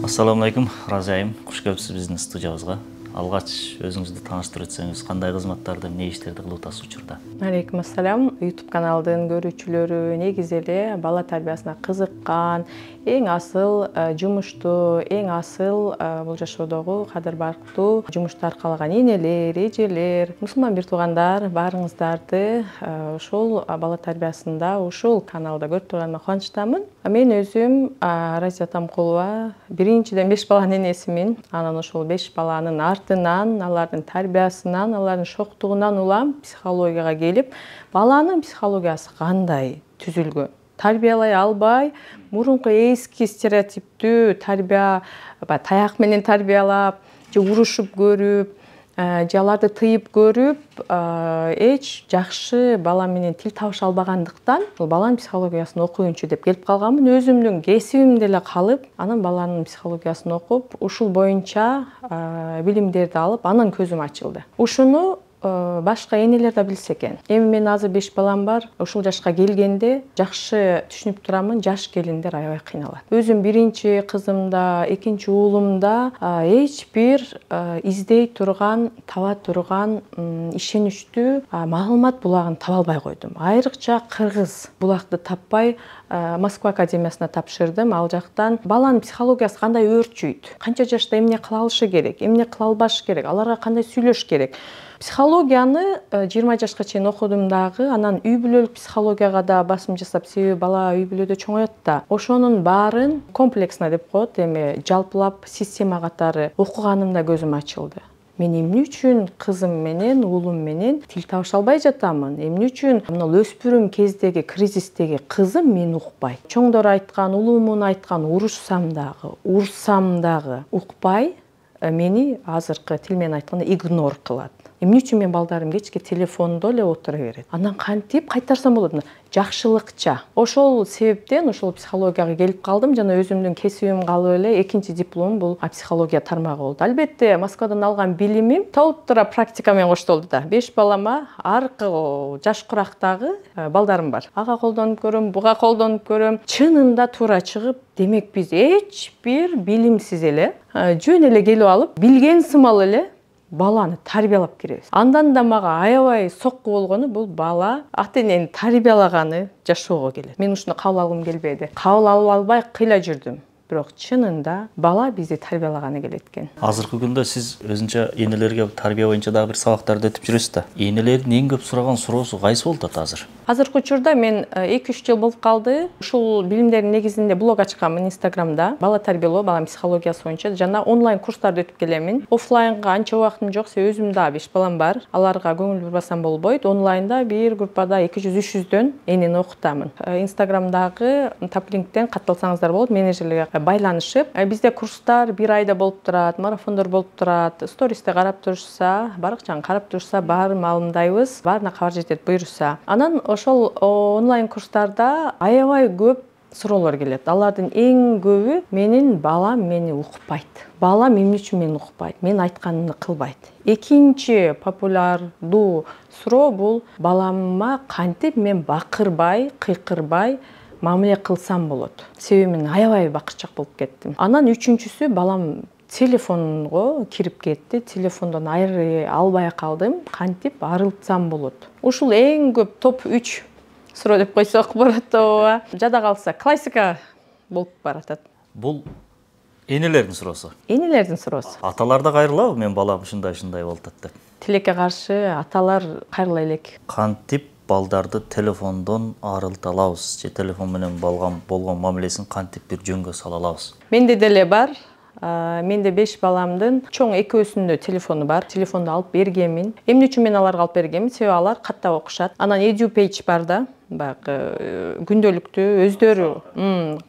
Assalamu алейкум, Разы айым. Куш келипсиз биздин студиябызга. Алгач өзүңүздү тааныштырып өтсөңүз, кандай кызматтарды, эмне иштерди кылып атасыз учурда? Алейкум ассалам. YouTube каналдын көрүүчүлөрү негизи эле бала тарбиясына кызыккан, эң асыл жумушту, эң асыл бул жашоодогу кадыр барктуу жумушту аркалаган энелер, эжелер, мусулман бир туугандар баарыңыздарды ушул бала тарбиясында ушул каналда көрүп турганыма кубанычтамын. Мен өзүм Разия Тамкулова биринчиден 5 баланын энесимин. Анан ушул 5 баланын артынан, алардын тарбиясынан, алардын шоктугунан улам психологияга келип, баланын психологиясы кандай түзүлгөн? Тарбиялай албай, мурунку эски стереотиптүү тарбия, таяк менен тарбиялап, же урушуп көрүп, же аларды тыйып көрүп, эч жакшы бала менен тил табыша албагандыктан, баланын психологиясын окуйунчу деп келип калганмын. Өзүмдүн кесибимде эле калып, анан баланын психологиясын окуп, ушул боюнча билимдерди алып, анан көзүм ачылды. Ушуну башка энелер да билсе экен. Эми мен азыр 5 балам бар. Ушул жашка келгенде жакшы түшүнүп турамын, жаш келиндер аябай кыйналат. Өзүм биринчи кызымда, экинчи уулумда эч бир издей турган, таба турган ишеничтүү маалымат булагын таба албай койдум. Айрыкча кыргыз булакты таппай Москва академиясына тапшырдым. Ал жактан баланын психологиясы кандай өөрчүйт, канча жашта эмне кыла алышы керек, эмне кыла албашы керек, аларга кандай сүйлөш керек. Психологияны 20 жашка чейин окудум дагы, анан үй бүлөлүк психологияга да басым жасап, себеби бала үй бүлөдө чоңоет да. Ошонун баарын комплексно деп коет, эми жалпылап система катары окуганымда көзүм ачылды. Мен эмне үчүн кызым менен, уулум менен тил табыша албай жатамын? Эмне үчүн мына өспүрүм кездеги кризистеги кызым мени укпайт? Чоңдор айткан, уулумун айткан урушсам дагы, урсам дагы укпай, мени азыркы тил менен айтканда игнор кылат. Эмне үчүн мен балдарым кечке телефондо эле отура берет? Анан кантип кайтарсам болот? Жакшылыкча. Ошол себептен ошол психологияга келип калдым. Жана өзүмдүн кесибим калып эле экинчи дипломум бул психология тармагы болду. Албетте, Москвадан алган билимим толуктура практика менен коштолду да. 5 балама аркы жаш курактагы балдарым бар. Ага колдонуп көрөм, буга колдонуп көрөм. Чынында туура чыгып, демек биз эч бир билимсиз эле, жөн эле келип алып, билген сымал эле баланы тарбиялап киребиз. Андан да мага аябай сокку болгону бул бала ата-энени тарбиялаганы жашоого келет. Мен ушуну кабыл алгым келбеди. Кабыл албай кыйла жүрдүм. Бирок чынында бала бизди тарбиялаганы келет экен. Азыркы күндө сиз өзүнчө энелерге тарбия боюнча дагы бир сабактарды өтүп жүрөсүз да. Энелердин эң көп сураган суроосу кайсы болуп атат азыр? Азыркы учурда мен 2-3 жыл болуп калды. Ушул билимдердин негизинде блог ачканмын Инстаграмда. Бала тарбиялоо, баланын психологиясы боюнча жана онлайн курстарды өтүп келемин. Оффлайнга анча убактым жок, себеби өзүмдүн да 5 балам бар. Аларга көңүл бурбасам болбойт. Онлайнда бир группада 200-300дөн энени окутамын. Инстаграмдагы таплинктен катталсаңыздар болот, менеджерлерге байланышып. Бизде курстар 1 айда болуп турат, марафондор болуп турат. Стористе карап турушса, баракчаны карап турушса, баарын маалымдайбыз, баарына кабар жетет буйруса. Анан ошол онлайн курстарда аябай көп суроолор келет. Алардын эң көбү менин балам мени укпайт. Балам эмне үчүн мени укпайт? Мен айтканымды кылбайт. Экинчи популярдуу суроо бул балама кантип мен бакырбай, кыйкырбай мамиле кылсам болот. Себеби мен аябай бакырчак болуп кеттим. Анан үчүнчүсү балам телефонго кирип кетти. Телефондон айрый албай калдым. Кантип арылтсам болот? Ушул эң көп топ 3 суроо деп койсок болот ооба. Жада калса классика болуп баратат. Бул энелердин суроосу. Энелердин суроосу. Аталар да кайрылабы, мен балам ушундай болуп атат деп. Тилекке каршы аталар кайрыла элек. Кантип балдарды телефондон арылта алабыз, же телефон менен болгон мамилесин кантип бир жөнгө сала алабыз? Менде деле бар. Менде 5 баламдын чоң экөөсүндө телефону бар. Телефонду алып бергенмин. Эмне үчүн мен аларга алып бергенмин? Себеби алар каттап окушат. Анан EduPage бар да, баягы күндөлүктү өздөрү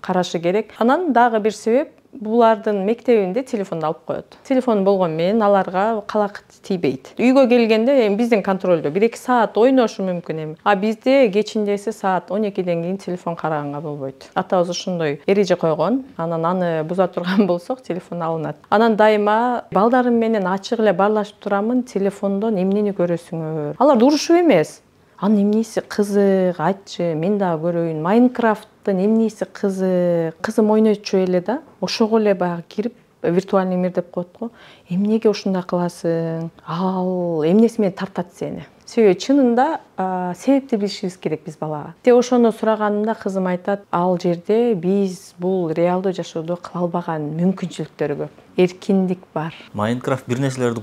карашы керек. Анан дагы бир себеп, булардын мектебинде телефонду алып коет. Телефон болгон менен аларга калак тийбейт. Үйгө келгенде биздин контролдо 1-2 саат ойношу мүмкүн эми. Бизде кечиндеси саат 12ден кийин телефон караганга болбойт. Атабыз ошондой эреже койгон. Анан аны буза турган болсок телефон алынат. Анан дайыма балдарым менен ачык эле баарлашып турамын, телефондон эмнени көрөсүңөр? Алар урушуп эмес. анын эмнеси кызык, айтчы, мен дагы көрөйүн. Майнкрафттын эмнеси кызык? Кызым ойночу эле да, ошого эле баягы кирип виртуальный мир деп коет го. Эмнеге ушундай кыласың? Ал эмнеси мени тартат сени? Себеби чынында себепти билишибиз керек биз балага. Ошону сураганымда кызым айтат, ал жерде биз бул реалдуу жашоодо кыла албаган мүмкүнчүлүктөр көп. Эркиндик бар. Майнкрафт бир нерселерди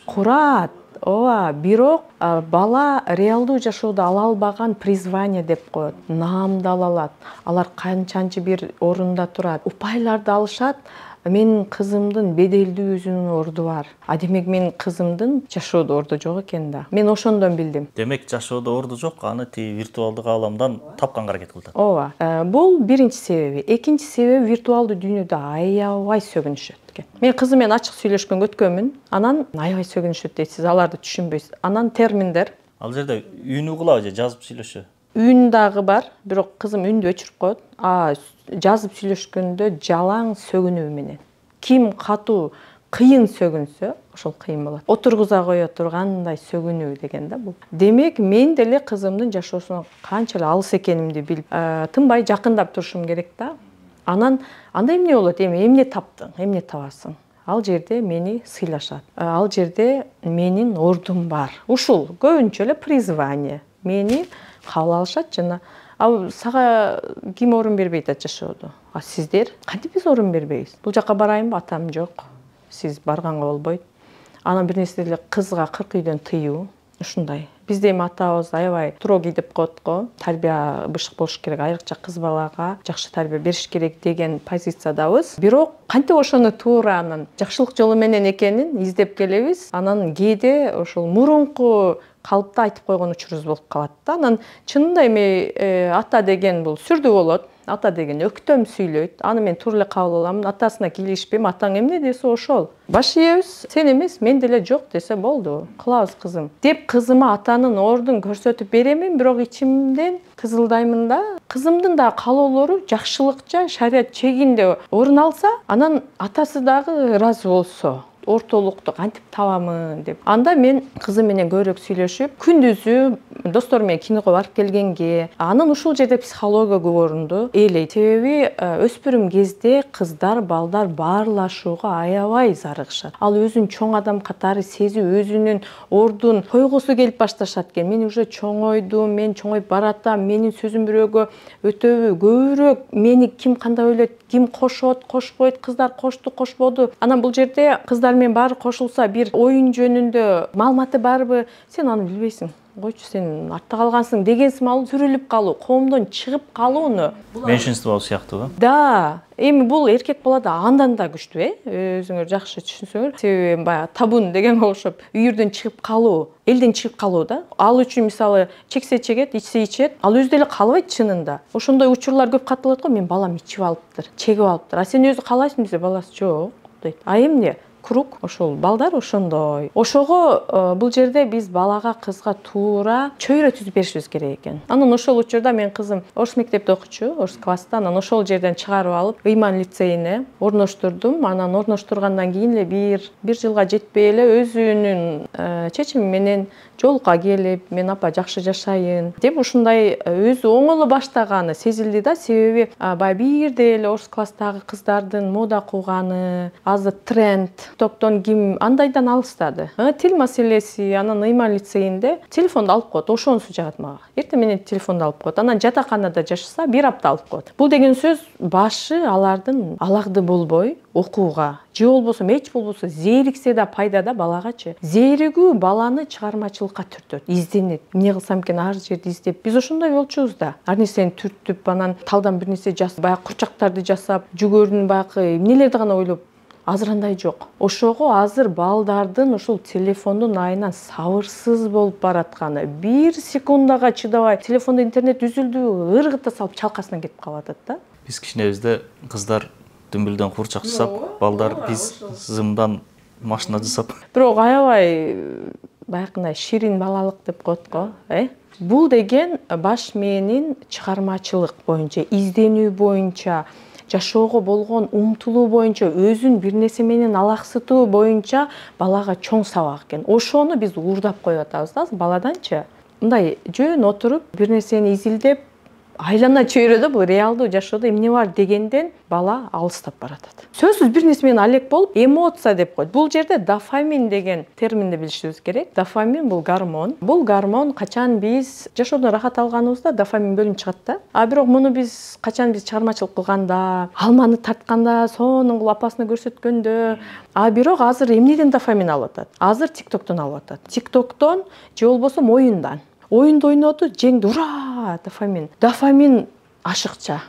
курат. Ооба, бирок бала реалдуу жашоодо ала албаган призвание деп коет. Наамды ала алат. Алар канчанчы бир орунда турат. Упайларды алышат. Менин кызымдын беделдүү өзүнүн орду бар. Демек менин кызымдын жашоодо орду жок экен да. Мен ошондон билдим. Демек жашоодо орду жок, аны виртуалдык ааламдан тапканга аракет кылат. Ооба. Бул биринчи себеби. Экинчи себеби виртуалдуу дүйнөдө аябай сөгүнүшөт экен. Мен кызым менен ачык сүйлөшкөнгө өткөнмүн. Анан аябай сөгүнүшөт дейсиз, аларды түшүнбөйсүз. Анан терминдер. Ал жерде үн угулабы же жазып сүйлөшө? Үн дагы бар, бирок кызым үндү өчүрүп коет. Жазып сүйлөшкөндө жалаң сөгүнүү менен. Ким катуу кыйын сөгүнсө, ошол кыйын болот. Отургуза кое тургандай сөгүнүү деген да бул. Демек, мен деле кызымдын жашоосуна канчалык алыс экенимди билип, тынбай жакындап турушум керек да. Анан анда эмне болот? Эмне таптың, эмне табасың? Ал жерде мени сыйлашат. Ал жерде менин ордум бар. Ушул көбүнчө эле призвание. Мени кабыл алышат жана сага ким орун бербейт жашоодо? Сиздер? Кантип биз орун бербейбиз? Бул жака барайынбы? Атам жок. Сиз барганга болбойт. Анан бир нерсе деле кызга 40 үйдөн тыюу. Ушундай. Бизде атабыз аябай строгий деп коет го. Тарбия бышык болуш керек, айрыкча кыз балага жакшы тарбия бериш керек деген позициядабыз. Бирок кантип ошону туура анан жакшылык жолу менен экенин издеп келебиз. Анан кээде ошол мурунку калыпта айтып койгон учурубуз болуп калат да. Анан чынында ата деген бул сүрдүү болот. Ата деген өктөм сүйлөйт. Аны мен туура эле кабыл алам. Атасына кийлигишпейм. Атаң эмне десе ошол. Баш ийебиз. Сен эмес, мен деле жок десе болду. Кылабыз кызым. Деп кызыма атанын ордун көрсөтүп беремин, бирок ичимден кызылдаймын да. Кызымдын да каалоолору жакшылыкча шарият чегинде орун алса, анан атасы дагы ыраазы болсо, ортолукту кантип табамын деп. Анда мен кызым менен көбүрөөк сүйлөшүп, күндүзү досторум менен киного барып келгенге, анын ушул жерде психология көп орунду ээлейт. Себеби өспүрүм кезде кыздар, балдар баарлашууга аябай зарыгышат. Ал өзүн чоң адам катары сезип, өзүнүн ордун койгусу келип башташат экен. Мен уже чоңойдум, мен чоңоюп баратам, менин сөзүм бирөөгө өтөбү, көбүрөөк мени ким кандай ойлойт, ким кошот, кошпойт, кыздар кошту, кошподу. Анан бул жерде кыздар менен баары кошулса, бир оюн жөнүндө маалыматы барбы, сен аны билбейсиң. Койчу, сен артта калгансың деген сымал сүрүлүп калуу, коомдон чыгып калууну. Меньшинство сыяктуу. Да, эми бул эркек балада андан да күчтүү, өзүңөр жакшы түшүнсөңөр. Себеби баягы табун дегенге окшоп, үйүрдөн чыгып калуу, элден чыгып калуу да. Ал үчүн мисалы чексе чегет, ичсе ичет, ал өзү деле каалабайт чынында. Ошондой учурлар көп катталат го, мен балам ичип алыптыр, чегип алыптыр. А сен өзү каалайсың десе, баласы жок дейт. А эмне? Круг, ошол балдар ошондой. Ошого бул жерде биз балага, кызга туура чөйрө түзүп беришибиз керек экен. Анан ошол учурда мен кызым орус мектепте окучу, орус класста, анан ошол жерден чыгарып алып, Ыйман лицейине орноштурдум. Анан орноштургандан кийин эле бир жылга жетпей эле өзүнүн чечими менен жолукка келип, мен апа жакшы жашайын деп ушундай өзү оңоло баштаганы сезилди да. Себеби баягы бирдей эле орус класстагы кыздардын мода кууганы, азыр тренд, топтон ким андайдан алыстады. Тил маселеси, анан Ыйман лицейинде телефонду алып коет, ошонусу жагат мага. Эртең менен телефонду алып коет. Анан жатаканада жашаса, бир апта алып коет. Бул деген сөз башы алардын алагды болбой окууга, же болбосо эч болбосо зээриксе да пайда да балагачы. Зээригүү баланы чыгармачылыкка түртөт, изденет. Эмне кылсам экен ар жерди издеп. Биз ошондой болчубуз да. Ар нерсени түртүп, анан талдан бир нерсе жасап, баягы курчактарды жасап, жүгөрүн баягы эмнелерди гана ойлоп. Азыр андай жок. Ошого азыр балдардын ушул телефондун айынан сабырсыз болуп баратканы, бир секундага чыдабай, телефондо интернет үзүлдү, ыргыта салып чалкасынан кетип калып атат да. Биз кичинебизде кыздар дүмбүлдөн курчак жасап, балдар биз зымдан машина жасап. Бирок аябай баягындай ширин балалык деп коет го, Бул деген баш мээнин чыгармачылык боюнча, изденүү боюнча, жашоого болгон умтулуу боюнча, өзүн бир нерсе менен алаксытуу боюнча балага чоң сабак экен. Ошону биз уурдап коюп атабыз да баладанчы. мындай жөн отуруп бир нерсени изилдеп айлана чөйрөдө бул реалдуу жашоодо эмне бар дегенден бала алыстап баратат. Сөзсүз бир нерсе менен алек болуп, эмоция деп коет. Бул жерде дофамин деген терминди билишибиз керек. Дофамин бул гормон. Бул гормон качан биз жашоодон рахат алганыбызда дофамин бөлүнүп чыгат да. А бирок муну биз качан биз чыгармачылык кылганда, алманы тартканда, сонун кылып апасына көрсөткөндө, а бирок азыр эмнеден дофамин алып атат? Азыр TikToктон алып атат. TikToктон же болбосо оюндан. Оюнду ойноду, жеңди, ура, дофамин. Дофамин ашыкча.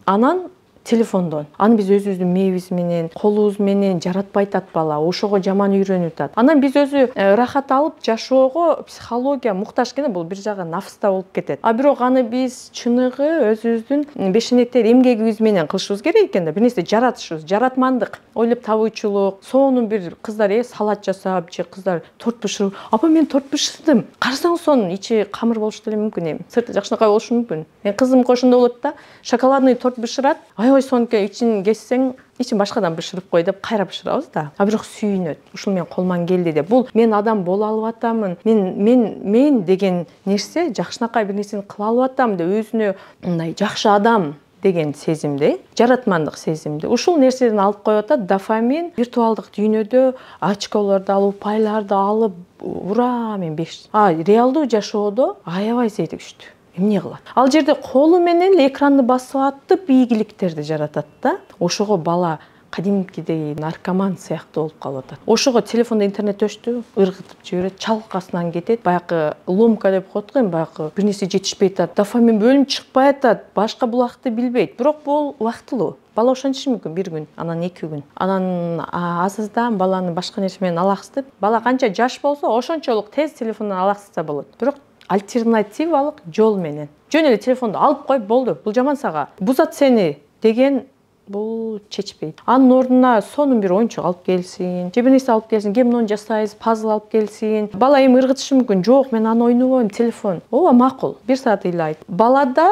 Анан телефондон. Аны биз өзүбүздүн мээбиз менен, колубуз менен жаратпай атат бала. Ошого жаман үйрөнүп атат. Анан биз өзү рахат алып жашоого психология муктаж экен, бул бир жагы нафста болуп кетет. А бирок аны биз чыныгы өзүбүздүн бешенектер эмгегибиз менен кылышыбыз керек экен да. Бир нерсе жаратышыбыз, жаратмандык, ойлоп табуучулук, сонун бир кыздар салат жасап, же кыздар торт бышырып, апа мен торт бышырдым. Карасаңыз сонун ичи камыр болушу деле мүмкүн эми. Сырты жакшынакай болушу мүмкүн. Кызым ошондой болот да, шоколадный торт бышырат. Ой, сонуке ичин кессең, ичин башкадан бышырып кой деп кайра бышырабыз да. А бирок сүйүнөт. Ушул мен колуман келди деп. Бул мен адам боло алып атамын. Мен деген нерсе жакшынакай бир нерсени кыла алып атам деп өзүнө мындай жакшы адам деген сезимди, жаратмандык сезимди. Ушул нерседен алып коюп атат. Дофамин виртуалдык дүйнөдө очколорду алып, упайларды алып, ура, мен 5. А реалдуу жашоодо аябай зейди күчтүү. Эмне кылат? Ал жерде колу менен эле экранды басып атып, ийгиликтерди жаратат да. Ошого бала кадимкидей наркоман сыяктуу болуп калып атат. Ошого телефондо интернет өчтү, ыргытып жиберет, чалкасынан кетет. Баягы ломка деп коет го, баягы бир нерсе жетишпей атат. Дофамин бөлүнүп чыкпай атат, башка булакты билбейт. Бирок бул убактылуу. Бала ошентиши мүмкүн бир күн, анан 2 күн. Анан азыздан баланы башка нерсе менен алаксытып, бала канча жаш болсо, ошончолук тез телефондон алаксытса болот. Бирок альтернативалык жол менен. Жөн эле телефонду алып кой, болду. Бул жаман сага. Бузат сени деген бул чечпейт. Анын ордуна сонун бир оюнчук алып келсин, же бир нерсе алып келсин, кем муну жасайбыз, пазл алып келсин. Бала эми ыргытышы мүмкүн. Жок, мен аны ойнобойм, телефон. Ооба, макул. 1 саат ыйлайт. Балада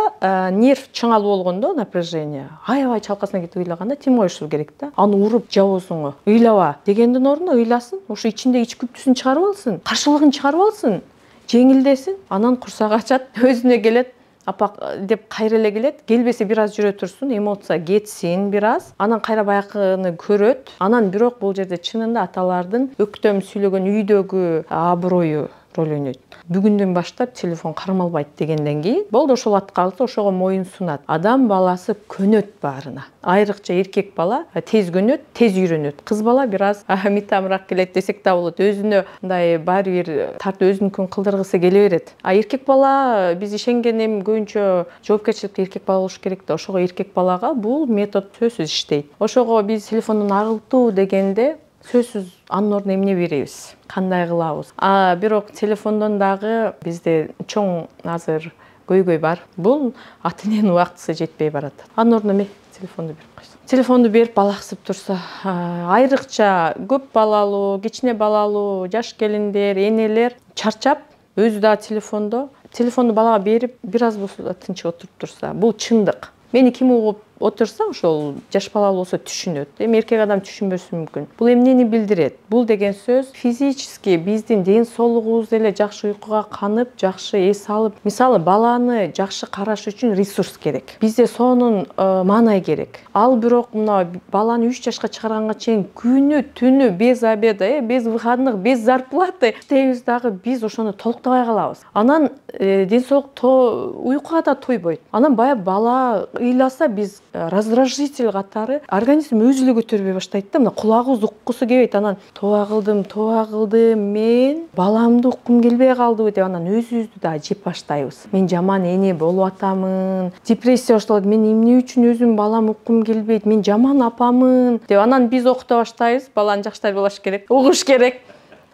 нерв чыңалуу болгондо, напряжение, аябай чалкасына кетип ыйлаганда тим коюшубуз керек да. Аны уруп жабоосуңу, ыйлаба дегендин ордуна ыйласын, ошо ичинде ич күптүсүн чыгарып алсын, каршылыгын чыгарып алсын. Жеңилдесин, анан курсак ачат, өзүнө келет, апа деп кайра эле келет, келбесе бир аз жүрө турсун, эмоция кетсин бир аз, анан кайра баягыны көрөт. Анан бирок бул жерде чынында аталардын өктөм сүйлөгөн үйдөгү аброю роль ойнойт. Бүгүндөн баштап телефон кармалбайт дегенден кийин болду, ошол аткарылса, ошого моюн сунат. Адам баласы көнөт баарына. Айрыкча эркек бала тез көнөт, тез үйрөнөт. Кыз бала бир аз митамыраак келет десек да болот. Өзүнө мындай баары бир тартып өзүнүкүн кылдыргысы келе берет. А эркек бала биз ишенген эми көбүнчө жоопкерчиликтүү эркек бала болуш керек да. Ошого эркек балага бул метод сөзсүз иштейт. Ошого биз телефондон арылтуу дегенде сөзсүз анын ордуна эмне беребиз, кандай кылабыз. А бирок телефондон дагы бизде чоң азыр көйгөй бар. Бул ата-эненин убактысы жетпей барат. Анын ордуна ме телефонду берип койсун. Телефонду берип балаксып турса, айрыкча көп балалуу, кичине балалуу жаш келиндер, энелер чарчап, өзү да телефонду балага берип, бир аз болсо да тынч отуруп турса, бул чындык. Мени ким угуп отурса, ошол жаш балалуу болсо түшүнөт. Эми эркек адам түшүнбөсү мүмкүн. Бул эмнени билдирет? Бул деген сөз физически биздин ден соолугубуз деле жакшы уйкуга канып, жакшы эс алып, мисалы баланы жакшы караш үчүн ресурс керек. Бизде сонун маанай керек. Ал бирок мына баланы 3 жашка чыгарганга чейин күнү түнү без обеда, без выходных, без зарплаты иштейбиз дагы биз ошону толуктабай калабыз. Анан ден соолук уйкуга да тойбойт. Анан баягы бала ыйласа биз раздражитель катары организм өзү эле көтөрбөй баштайт да. Мына кулагыбыз уккусу келбейт. Анан тоба кылдым, мен баламды уккум келбей калдыбы деп анан өзүбүздү да жеп баштайбыз. Мен жаман эне болуп атамын. Депрессия башталат. Мен эмне үчүн өзүм балам уккум келбейт? Мен жаман апамын деп анан биз окута баштайбыз. Баланы жакшы тарбиялаш керек, угуш керек,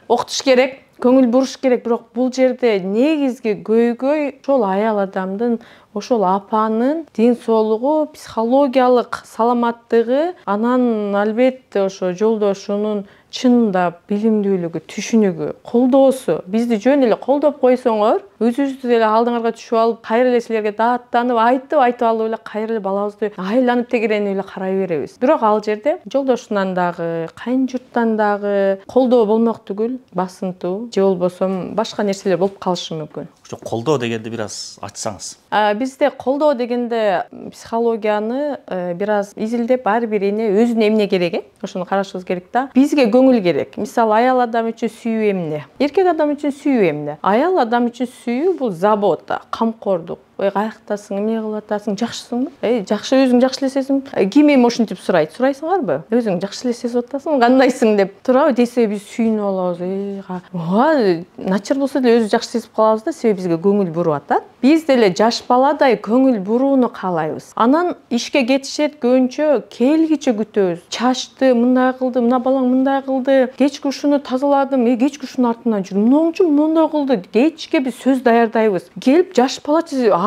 окутуш керек, көңүл буруш керек. Бирок бул жерде негизги көйгөй ошол аял адамдын, ошол апанын ден соолугу, психологиялык саламаттыгы, анан албетте ошо жолдошунун чынында билимдүүлүгү, түшүнүгү, колдоосу, бизди жөн эле колдоп койсоңор, өзүбүздү эле алдыңарга түшүп алып, кайра эле силерге дааттанып, айтып алып эле кайра эле балабызды айланып тегеренип эле карай беребиз. Бирок ал жерде жолдошунан дагы, кайын журттан дагы колдоо болмок түгүл, басынтуу же болбосо башка нерселер болуп калышы мүмкүн. Ошо колдоо дегенди бир аз ачсаңыз. Бизде колдоо дегенде психологияны бир аз изилдеп, ар бир эне өзүнө эмне керек, ошону карашыбыз керек да. Бизге көңүл керек. Мисалы, аял адам үчүн сүйүү эмне? Эркек адам үчүн сүйүү эмне? Аял адам үчүн сүйүү бул забота, камкордук. Каяктасың, эмне кылып атасың, жакшысыңбы? Жакшы, өзүң жакшы эле сезиңби? Ким эми ушинтип сурайт? Сурайсыңарбы? Өзүң жакшы эле сезип атасың, кандайсың деп турабы десе, биз сүйүнүп алабыз. Начар болсо деле өзү жакшы сезип калабыз да, себеби бизге көңүл буруп атат. Биз деле жаш баладай көңүл бурууну каалайбыз. Анан ишке кетишет көбүнчө келгиче күтөбүз. Чачты, мындай кылды, мына балаң мындай кылды, кечки ушуну тазаладым, кечки ушунун артынан жүрдүм, мынчу мондой кылды. Кечке биз сөз даярдайбыз. Келип жаш бала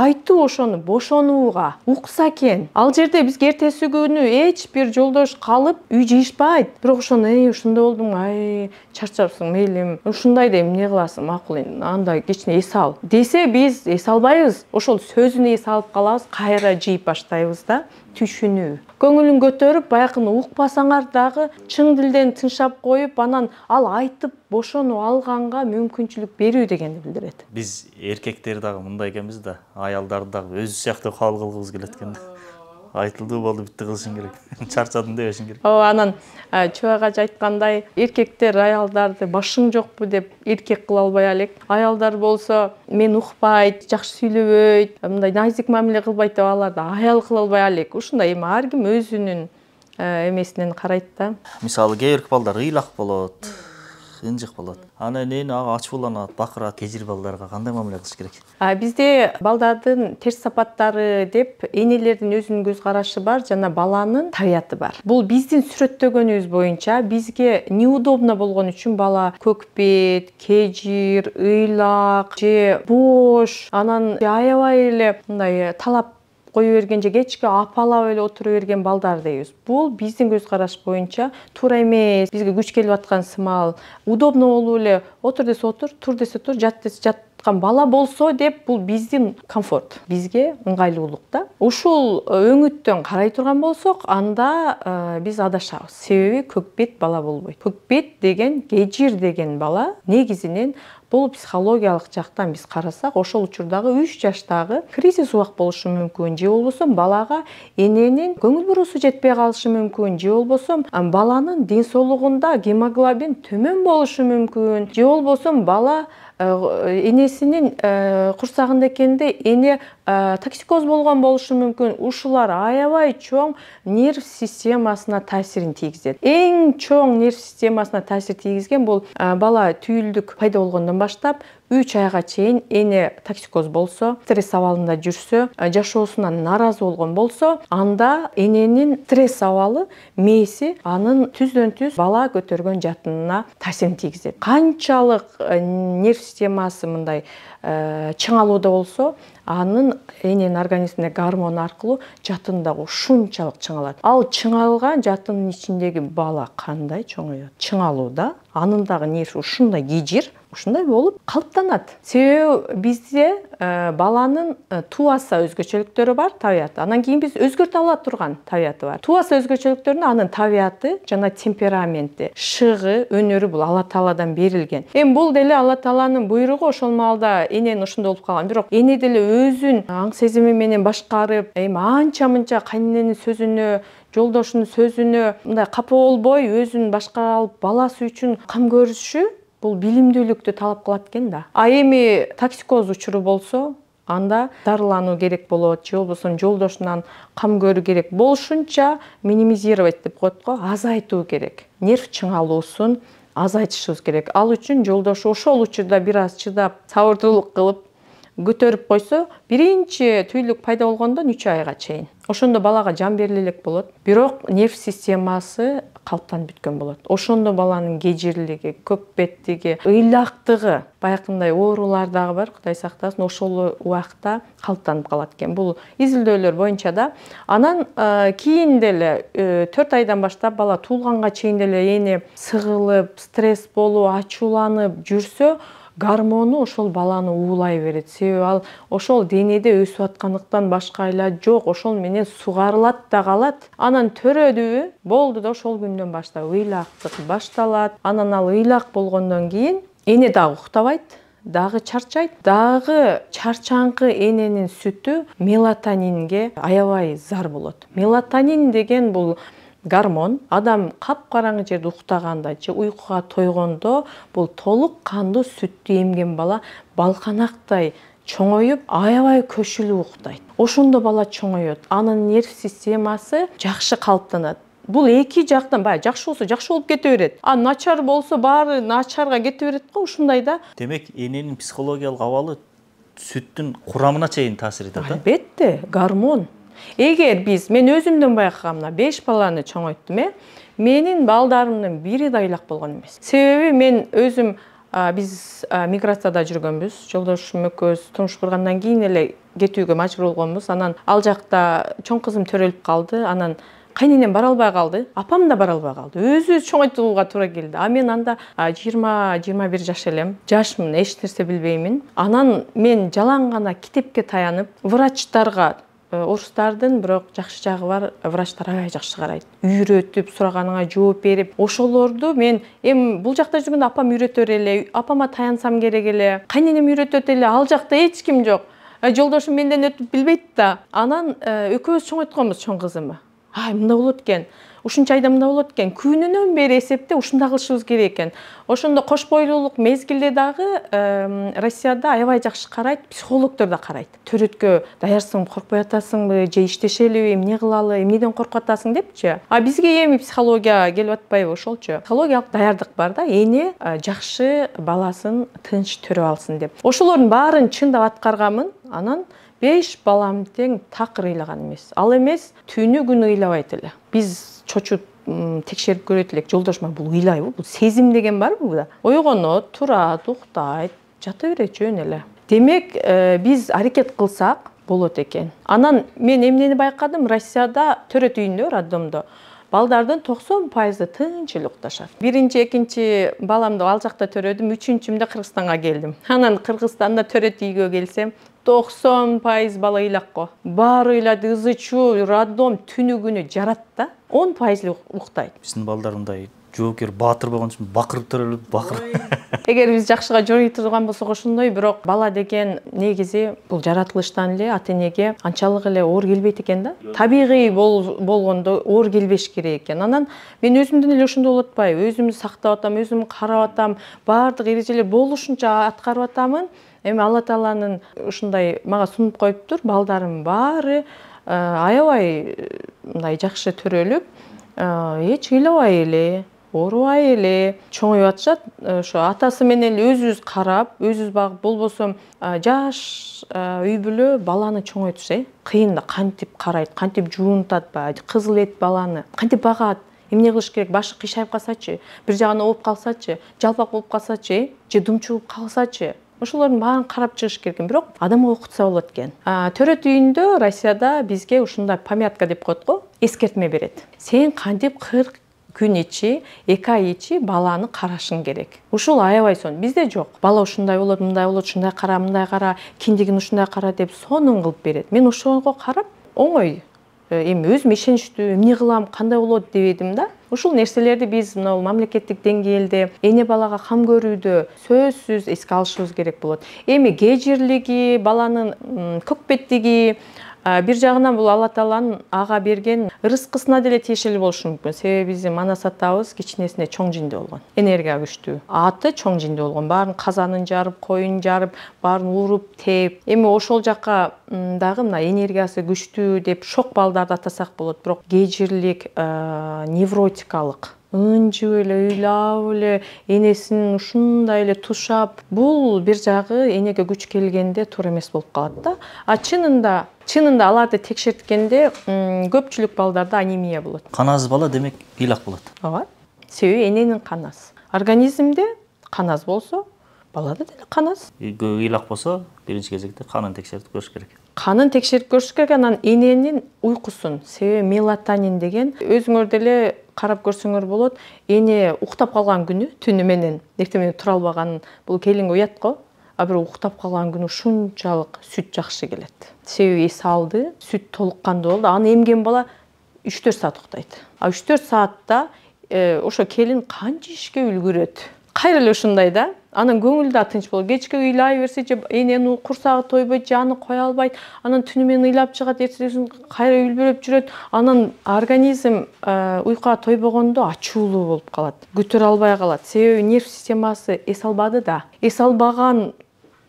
айтып ошону бошонууга укса экен. Ал жерде бизге эртеси күнү эч бир жолдош калып үй жыйышпайт. Бирок ошону ушундай болдуң, чарчапсың, мейлим, ушундай да эмне кыласың, макул, анда кечине эс ал десе, биз эс албайбыз. Ошол сөзүн эс алып калабыз, кайра жыйып баштайбыз да. Түшүнүү. Көңүлүн көтөрүп, баякыны укпасаңар дагы чын дилден тынчап коюп, анан ал айтып бошонуп алганга мүмкүнчүлүк берүү дегенди билдирет. Биз эркектер дагы мындай экенбиз да, аялдарды дагы өзү сыяктуу кабыл кылгыбыз келет экен да. Айтылдуу болду, бүтү кылышың керек. Чарчадым дебешиң керек. Анан Чубак ажа айткандай, эркектер аялдарды башың жокпу деп эркек кыла албай элек. Аялдар болсо, мен укпайт, жакшы сүйлөбөйт, мындай назик мамиле кылбайт деп аларды аял кыла албай элек. Ушундай эми ар ким өзүнүн эмесинен карайт да. Мисалы, кээ бир балдар ыйлак болот, ынжык болот. Анан эне ачууланат, бакырат. Кежир балдарга кандай мамиле кылыш керек? Бизде балдардын терс сапаттары деп энелердин өзүнүн көз карашы бар, жана баланын табияты бар. Бул биздин сүрөттөгөнүбүз боюнча бизге неудобно болгон үчүн бала көкпет, кежир, ыйлак же бош, анан аябай эле мындай талап кое берген же кечке апалап эле отура берген балдар дейбиз. Бул биздин көз караш боюнча туура эмес. Бизге күч келип аткан сымал, удобно болуп эле отур десе отур, тур десе тур, жат десе жаткан бала болсо деп, бул биздин комфорт, бизге ыңгайлуулук да. Ушул өңүттөн карай турган болсок, анда биз адашабыз. Себеби көкбет бала болбойт. Көкбет деген, кежир деген бала негизинен бул психологиялык жактан биз карасак, ошол учурдагы 3 жаштагы кризис убак болушу мүмкүн, же болбосо балага эненин көңүл буруусу жетпей калышы мүмкүн, же болбосо баланын ден соолугунда гемоглобин төмөн болушу мүмкүн, же болбосо бала энесинин курсагында экенде эне токсикоз болгон болушу мүмкүн. Ушулар аябай чоң нерв системасына таасирин тийгизет. Эң чоң нерв системасына таасир тийгизген бул бала түйүлдүк пайда болгондон баштап 3 айга чейин эне токсикоз болсо, стресс абалында жүрсө, жашоосунан наразы болгон болсо, анда эненин стресс абалы, мээси анын түздөн түз бала көтөргөн жатынына таасирин тийгизет. Канчалык нерв системасы мындай чыңалууда болсо, анын эненин организмине гормон аркылуу жатын дагы ушунчалык чыңалат. Ал чыңалган жатынын ичиндеги бала кандай чоңойот? Чыңалууда, анын дагы нерви ушундай кежир, ушундай болуп калыптанат. Себеби бизде баланын туаса өзгөчөлүктөрү бар, табияты. Анан кийин биз өзгөртө ала турган табияты бар. Туаса өзгөчөлүктөрүнө анын табияты жана темпераменти, шыгы, өнөрү бул Алла Тааладан берилген. Эми бул деле Алла Тааланын буйругу, ошол маалда эненин ошондой болуп калган. Бирок эне деле өзүн аң сезими менен башкарып, эми анча-мынча кайнененин сөзүнө, жолдошунун сөзүнө мындай капа болбой, өзүн башкара алып, баласы үчүн кам көрүшү бул билимдүүлүктү талап кылат экен да. Эми токсикоз учуру болсо, анда дарылануу керек болот, же болбосо жолдошунан кам көрүү керек. Болушунча минимизировать деп коет го, азайтуу керек. Нерв чыңалуусун азайтышыбыз керек. Ал үчүн жолдошу ошол учурда бир аз чыдап, сабырдуулук кылып, көтөрүп койсо, биринчи түйүлүк пайда болгондон 3 айга чейин. Ошондо балага жан бериле элек болот. Бирок нерв системасы калыптанып бүткөн болот. Ошондо баланын кежирлиги, көк беттиги, ыйлактыгы, баягындай оорулар дагы бар, Кудай сактасын, ошол убакта калыптанып калат экен. Бул изилдөөлөр боюнча да. Анан кийин деле 4 айдан баштап бала туулганга чейин деле эне сыгылып, стресс болуп, ачууланып жүрсө, гормону ошол баланы уулай берет. Себеби ал ошол денеде өсүп аткандыктан башка айла жок, ошол менен сугарылат да калат. Анан төрөдүбү, болду да ошол күндөн баштап ыйлактык башталат. Анан ал ыйлак болгондон кийин эне дагы уктабайт, дагы чарчайт. Дагы чарчаңкы эненин сүтү мелатонинге аябай зар болот. Мелатонин деген бул гормон. Адам капкараңгы жерде уктаганда же уйкуга тойгондо бул толук кандуу сүттү эмген бала балканактай чоңоюп, аябай көчүлүп уктайт. Ошондо бала чоңоет. Анын нерв системасы жакшы калыптанат. Бул эки жактан, баягы жакшы болсо жакшы болуп кете берет. А начар болсо баары начарга кете берет го, ушундай да. Демек, эненин психологиялык абалы сүттүн курамына чейин таасир этет да? Албетте, гормон. Эгер мен өзүмдөн байкагам, 5 баланы чоңойттум, менин балдарымдын бири да ыйлак болгон эмес. Себеби мен өзүм биз миграцияда жүргөнбүз. Жолдошум экөөбүз турмуш кургандан кийин эле кетүүгө мажбур болгонбуз. Анан ал жакта чоң кызым төрөлүп калды. Анан кайненем бара албай калды, апам да бара албай калды. Өзү чоңойтууга туура келди. А мен анда 20-21 жаш элем. Жашмын, эч нерсе билбеймин. Анан мен жалаң гана китепке таянып, врачтарга, орустардын бирок жакшы жагы бар, врачтар аябай жакшы карайт. Үйрөтүп, сураганыңа жооп берип, ошолорду мен бул жакта жүргөндө апам үйрөтөр эле, апама таянсам керек эле, кайненем үйрөтөт эле, ал жакта эч ким жок. Жолдошум менден өтүп билбейт да. Анан экөөбүз чоңойтконбуз чоң кызымды. Мында болот экен. Ушунча айда мында болот экен. Күнүнөн бери эсепте ушунда кылышыбыз керек экен. Ошондо кош бойлуулук мезгилде дагы Россияда аябай жакшы карайт, психологдор да карайт. Төрөткө даярсың, коркпой атасыңбы, же иштешелиби, эмне кылалы, эмнеден коркуп атасың депчи. А бизге психология келип атпайбы ошолчу. Психологиялык даярдык бар да, эне жакшы баласын тынч төрөп алсын деп. Ошолордун баарын чындап аткарганмын. Анан 5 балам тең такыр ыйлаган эмес. Ал эмес, түнү күнү ыйлабайт эле. Биз чочуп текшерип көрөт элек. Жолдошума бул ыйлайбы? Бул сезим деген барбы буда? Ойгонот, турат, уктайт, жата берет жөн эле. Демек, биз аракет кылсак болот экен. Анан мен эмнени байкадым? Россияда төрөт үйүндө, роддомдо балдардын 90% тынч эле укташат. Биринчи, экинчи баламды ал жакта төрөдүм, үчүнчүмдө Кыргызстанга келдим. Анан Кыргызстанда төрөт үйгө келсем, 90% бала ыйлакко. Баары ыйлады, ызычуу, роддом түнү күнү жарат да. 10% уктайт. Биздин балдар мындай жоокер, баатыр болгон үчүн бакырып төрөлүп, бакырып. Эгер биз жакшыга жорой турган болсок ошондой, бирок бала деген негизи бул жаратылыштан эле ата-энеге анчалык эле оор келбейт экен да. Табигый болгондо оор келбеш керек экен. Анан мен өзүмдөн эле ошондой болуп атпайбы? Өзүмдү сактап атам, өзүмдү карап атам, баардык эрежелер болушунча аткарып атамын. Алла Тааланын ушундай мага сунуп коюптур. Балдарым баары аябай мындай жакшы төрөлүп, эч ыйлабай эле, оорубай эле чоңоюп атышат. Ошо атасы менен өзүбүз карап, өзүбүз багып, болбосо жаш үй бүлө баланы чоңойтуш, кыйын да, кантип карайт, кантип жуунтат, кызыл эт баланы, кантип багат. Эмне кылыш керек? Башы кыйшайып калсачы, бир жагына ооп калсачы, жалпак болуп калсачы, же думчугуп калсачы. Ошолордун баарын карап чыгыш керек экен, бирок адамга окутса болот экен. Төрөт үйүндө Россияда бизге ушундай памятка деп коет го, эскертме берет. Сен кантип 40 күн ичи, 2 ай ичи баланы карашың керек. Ушул аябай сон. Бизде жок. Бала ушундай болот, мындай болот, ушундай кара, мындай кара, киндигин ушундай кара деп сонун кылып берет. Мен ошого карап, оңой өзүм ишеничтүү, эмне кылам, кандай болот дебедим да. Ушул нерселерди биз мына мамлекеттик деңгээлде эне балага кам көрүүдө сөзсүз эске алышыбыз керек болот. Кежирлиги, баланын көк беттиги, бир жагынан бул Алла Тааланын ага берген рызкысына деле тиешелүү болушу мүмкүн. Себеби биздин манас атабыз кичинесинде чоң жиндүү болгон. Энергия күчтүү. Аты чоң жиндүү болгон. Баарын казанын жарып, коюн жарып, баарын уруп, тээп. Ошол жакка дагы мына энергиясы күчтүү деп шок балдарды атасак болот. Бирок кежирлик, невротикалык ынжып эле ыйлап эле энесин ушундай эле тушап, бул бир жагы энеге күч келгенде туура эмес болуп калат да. А чынында аларды текшерткенде көпчүлүк балдарда анемия болот. Кан аз бала демек ыйлак болот. Ооба. Себеби эненин каны аз. Организмде кан аз болсо, балада деле кан аз. Ыйлак болсо, биринчи кезекте канын текшертип көрүш керек. Канын текшерип көрүш керек, анан эненин уйкусун. Себеби мелатонин деген өзүңөр деле карап көрсөңөр болот. Эне уктап калган күнү түнү менен эртең менен тура албаган бул келинге уят го. А бирок уктап калган күнү ушунчалык сүт жакшы келет. Себеби эс алды, сүт толук кандуу болду. Аны эмген бала 3-4 саат уктайт. А 3-4 саатта ошо келин канча ишке үлгүрөт. Кайра эле ушундай да. Анын көңүлү да тынч болот. Кечке ыйлай берсе же эненин курсагы тойбойт, жаны кое албайт. Анан түнү менен ыйлап чыгат, эртесин кайра үлбүрөп жүрөт. Анан организм уйкуга тойбогондо ачуулуу болуп калат. Көтөрө албай калат. Себеби нерв системасы эс албады да. Эс албаган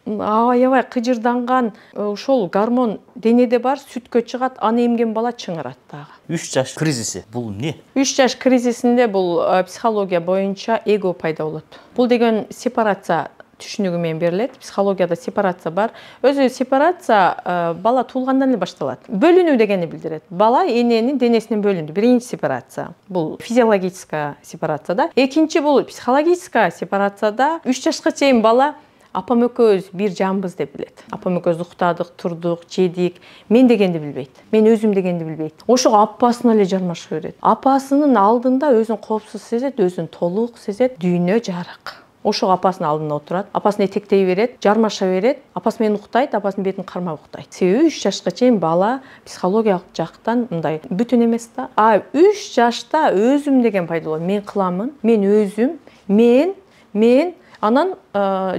аябай кыжырданган ошол гормон денеде бар, сүткө чыгат, аны эмген бала чыңырат дагы. 3 жаш кризиси бул эмне? 3 жаш кризисинде бул психология боюнча эго пайда болот. Бул деген сепарация түшүнүгү менен берилет. Психологияда сепарация бар. Өзү сепарация бала туулгандан эле башталат. Бөлүнүү дегенди билдирет. Бала эненин денесинен бөлүндү. Биринчи сепарация. Бул физиологическая сепарация да. Экинчи бул психологическая сепарацияда 3 жашка чейин бала апам экөөбүз бир жамбыз деп билет. Апам экөөбүз уктадык, турдук, жедик. Мен дегенди билбейт. Мен өзүм дегенди билбейт. Ошого апасына эле жармаша берет. Апасынын алдында өзүн коопсуз сезет, өзүн толук сезет, дүйнө жарык. Ошого апасынын алдында отурат, апасын этектей берет, жармаша берет, апасы менен уктайт, апасынын бетин кармап уктайт. Себеби 3 жашка чейин бала психологиялык жактан мындай бүтүн эмес да. А 3 жашта өзүм деген пайда болот. Мен кыламын, мен өзүм, мен анан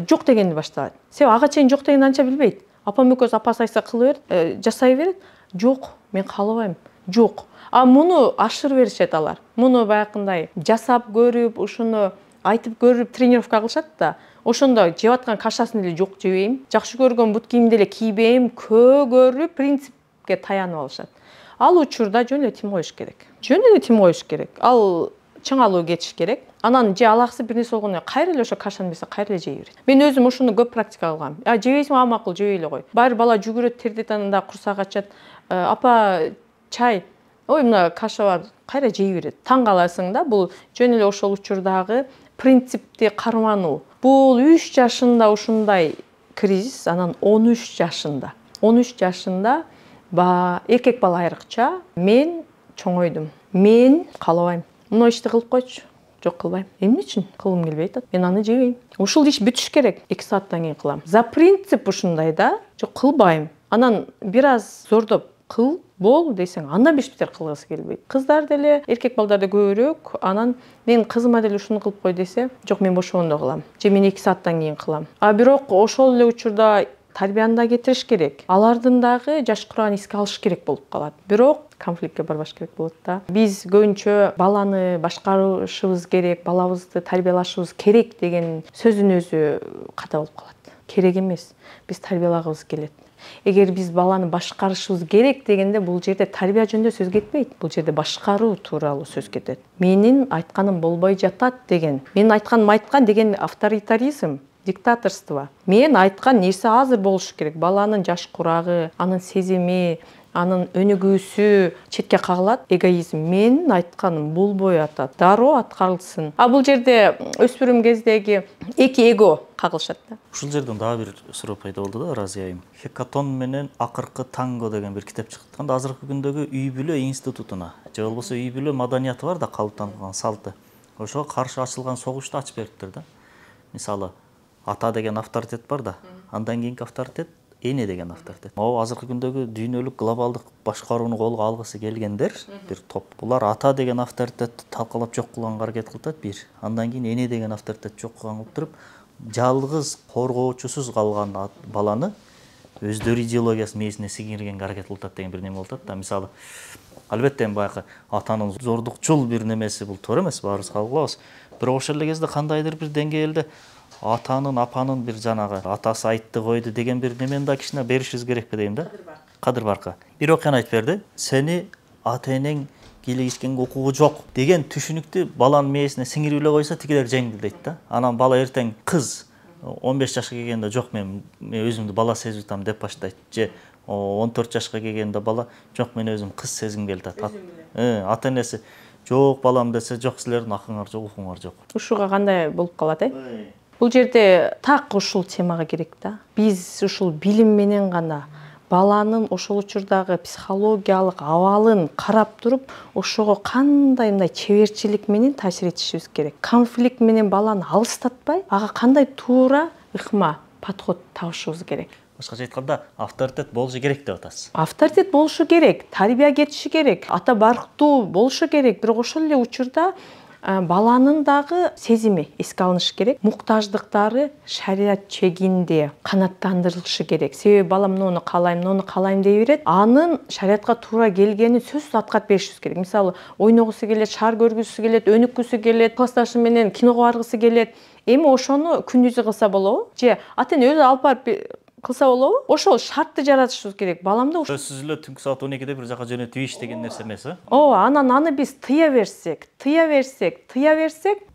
жок дегенди башталат. Себеби ага чейин жок дегенди анча билбейт. Апам экөөбүз апасы айтса кыла берет, жасай берет. Жок, мен каалабайм. Жок. А муну ашырып беришет алар. Муну баягындай жасап көрүп, ушуну айтып көрүп тренировка кылышат да. Ошондо жеп аткан кашасын эле жок жебейм. Жакшы көргөн бут кийимди эле кийбейм, көгөрүп принципке таянып алышат. Ал учурда жөн эле тим коюш керек. Жөн эле тим коюш керек. Ал чыңалуу кетиш керек. Анан же алаксы бир нерсе болгондо кайра эле ошо кашаны берсе кайра эле жей берет. Мен өзүм ушуну көп практика кылгам. Жебейсиңби, макул жебей эле кой. Баары бала жүгүрөт, тердет, ананда курсак ачат. Апа, чай. Ой, мына каша бар. Кайра жей берет. Таң каласың да, бул жөн эле ошол учурдагы принципти кармануу. Бул 3 жашында ушундай кризис, анан 13 жашында. 13 жашында эркек бала айрыкча мен чоңойдум. Мен каалабайм. Мына ишти кылып койчу. Жок, кылбайм. Эмне үчүн? Кылгым келбей атат. Мен аны жебейм. Ушул иш бүтүш керек. 2 сааттан кийин кылам. За принцип ушундай да. Жок, кылбайм. Анан бир аз зордоп кыл, бол десең, андан бетер кылгысы келбейт. Кыздар деле, эркек балдар да көбүрөөк. Анан мен кызыма деле ушуну кылып кой десе, жок, мен бошогондо кылам. Же мен 2 сааттан кийин кылам. А бирок ошол эле учурда тарбияны да кетириш керек. Алардын дагы жаш курагын эске алыш керек болуп калат. Бирок конфликтке барбаш керек болот да. Биз көбүнчө баланы башкарышыбыз керек, балабызды тарбиялашыбыз керек деген сөздүн өзү ката болуп калат. Керек эмес. Биз тарбиялагыбыз келет. Эгер биз баланы башкарышыбыз керек дегенде бул жерде тарбия жөнүндө сөз кетпейт. Бул жерде башкаруу тууралуу сөз кетет. Менин айтканым болбой жатат деген. Менин айтканым айткан деген авторитаризм, диктаторство. Мен айткан нерсе азыр болуш керек. Баланын жаш курагы, анын сезими, анын өнүгүүсү четке кагылат. Эгоизм. Мен айтканым болбой атат. Дароо аткарылсын. А бул жерде өспүрүм кездеги эки эго кагылышат да. Ушул жерден дагы бир суроо пайда болду да, Разия айым. Хекатон менен акыркы танго деген бир китеп чыкты. Азыркы күндөгү үй бүлө институтуна, же болбосо үй бүлө маданияты бар да, калыптанган салты. Ошого каршы ачылган согушту ачып бериптир да. Мисалы, ата деген авторитет бар да, андан кийинки авторитет эне деген авторитет. Могу азыркы күндөгү дүйнөлүк глобалдык башкарууну колго алгысы келгендер бир топ. Булар ата деген авторитетти талкалап жок кылганга аракет кылып бир. Андан кийин эне деген авторитет жок кылган кылып туруп, жалгыз коргоочусуз калган баланы өздөрү идеологиясы мээсине сиңиргенге аракет кылып деген бир неме болуп атат да. Мисалы, албетте баягы атанын зордукчул бир немеси бул туура эмес, баарыбыз кабыл кылабыз. Бирок ошол эле кезде кандайдыр бир деңгээлде атанын, апанын бир жанагы атасы айтты койду деген бир немени да кичине беришибиз керекпи дейм да. Кадыр баркы. Бир окуяны айтып берди. Сени ата энең кичкенге укугу жок деген түшүнүктү баланын мээсине сиңирип эле койсо тигилер жеңилдейт да. Анан бала эртең кыз 15 жашка келгенде жок мен өзүмдү бала сезип атам деп баштайт. Же 14 жашка келгенде бала жок мен өзүм кыз сезгим келди атат. Ата энеси жок балам десе жок силердин акыңар жок, укуңар жок. Ушуга кандай болуп калат, Бул жерде так ушул темага керек да. Биз ушул билим менен гана баланын ошол учурдагы психологиялык абалын карап туруп, ошого кандай мындай чеберчилик менен таасир этишибиз керек. Конфликт менен баланы алыстатпай, ага кандай туура ыкма подход табышыбыз керек. Башкача айтканда, авторитет болушу керек деп атасыз. Авторитет болушу керек, тарбия кетиши керек, ата барктуу болушу керек. Бирок ошол эле учурда баланын дагы сезими эске алынышы керек. Муктаждыктары шариат чегинде канааттандырылышы керек. Себеби бала муну каалайм дей берет. Анын шариатка туура келгенин сөзсүз аткарып беришибиз керек. Мисалы, ойногусу келет, шаар көргүсү келет, өнүккүсү келет, классташы менен киного баргысы келет. Эми ошону күндүзү кылса болобу? Же ата эне өзү алып барып кылса болобу? Ошол шартты жаратышыбыз керек. Баламды сөзсүз эле түнкү саат 12-де бир жака жөнөтүп иш деген нерсе эмес, анан аны биз тыя берсек,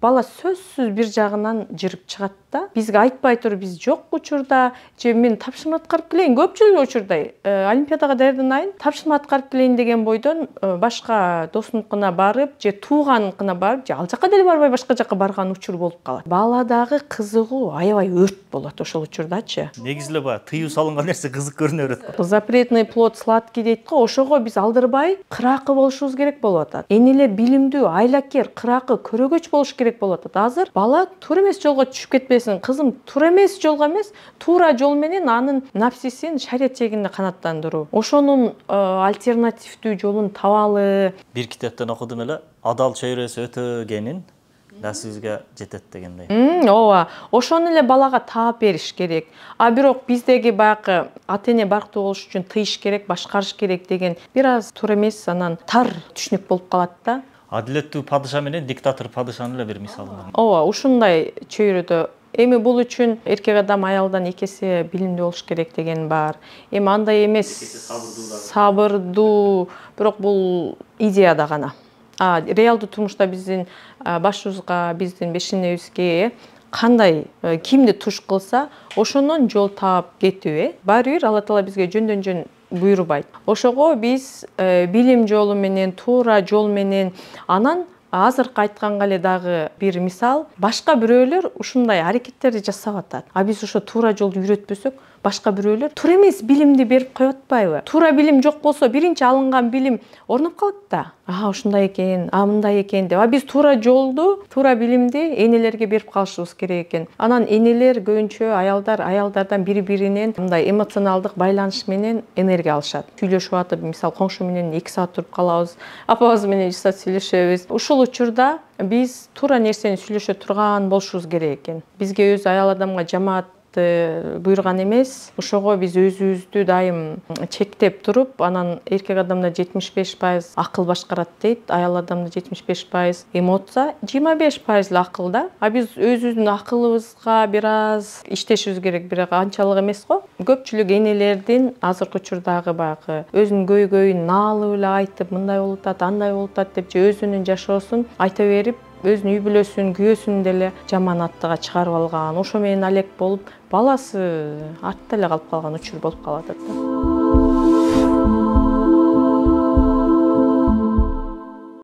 бала сөзсүз бир жагынан жырып чыгат да. Бизге айтпай туруп биз жок учурда, же мен тапшырма аткарып келейин, көпчүлүк учурда олимпиадага даярданайын, тапшырма аткарып келейин деген бойдон башка досунукуна барып, же тууганыкына барып, же ал жака деле барбай башка жака барган учур болуп калат. Баладагы кызыгуу аябай өрт болот ошол учурдачы. Негизи эле баягы тыюу салынган нерсе кызык көрүнө берет. Запретный плод сладкий дейт го, ошого биз алдырбай кыракы болушубуз керек болуп атат. Энелер билимдүү, айлакер, кыракы, көрөгөч болуш керек болуп атат. Азыр бала туура эмес жолго түшүп кетпесин, кызым туура эмес жолго эмес, туура жол менен анын напсисин шариат чегинде канааттандыруу. Ошонун альтернативдүү жолун табалы. Бир китептен окудум эле, адал чөйрөсү өтөгенин насибизге жетет дегендей. Ооба, ошону эле балага таап бериш керек. А бирок биздеги баягы ата эне барктуу болуш үчүн тыйыш керек, башкарыш керек деген бир аз туура эмес, анан тар түшүнүк болуп калат да. Адилеттүү падыша менен диктатор падышанын эле бир мисалы бар. Ооба, ушундай чөйрөдө эми бул үчүн эркек адам аялдан 2 эсе билимдүү болуш керек деген бар. Эми андай эмес, сабырдуу, бирок бул идеяда гана. Реалдуу турмушта биздин башыбызга, биздин бешенебизге кандай кимди туш кылса, ошондон жол таап кетүү, баары бир Алла Таала бизге жөндөн жөн буйрубайт. Ошого биз билим жолу менен, туура жол менен, анан азыркы айтканга эле дагы бир мисал, башка бирөөлөр ушундай аракеттерди жасап атат. Биз ошо туура жолду үйрөтпөсөк, башка бирөөлөр туура эмес билимди берип коюп атпайбы? Туура билим жок болсо, биринчи алынган билим орнуп калат да. Ушундай экен, мындай экен деп. Биз туура жолду, туура билимди энелерге берип калышыбыз керек экен. Анан энелер көбүнчө аялдардан бири-биринен мындай эмоционалдык байланыш менен энергия алышат. Сүйлөшүп атып, мисалы коңшу менен 2 саат туруп калабыз, апабыз менен 1 саат сүйлөшөбүз. Ушул учурда биз туура нерсени сүйлөшө турган болушубуз керек экен. Бизге өзү аял адамга жамаат буйрган эмес. Ошого биз өзүбүздү дайым чектеп туруп, анан эркек адамда 75% акыл башкарат дейт, аял адамда 75% эмоция, 25% эле акылда. Биз өзүбүздүн акылыбызга бир аз иштешибиз керек, бирок анчалык эмес го. Көпчүлүк энелердин азыркы учурдагы баягы өзүнүн көйгөйүн наалып эле айтып, мындай болуп атат, андай болуп атат деп, же өзүнүн жашоосун айта берип, өзүнүн үй бүлөсүн, күйөөсүн деле жаман аттыга чыгарып алган, ошо менен алек болуп, баласы артта эле калып калган учур болуп калып атат.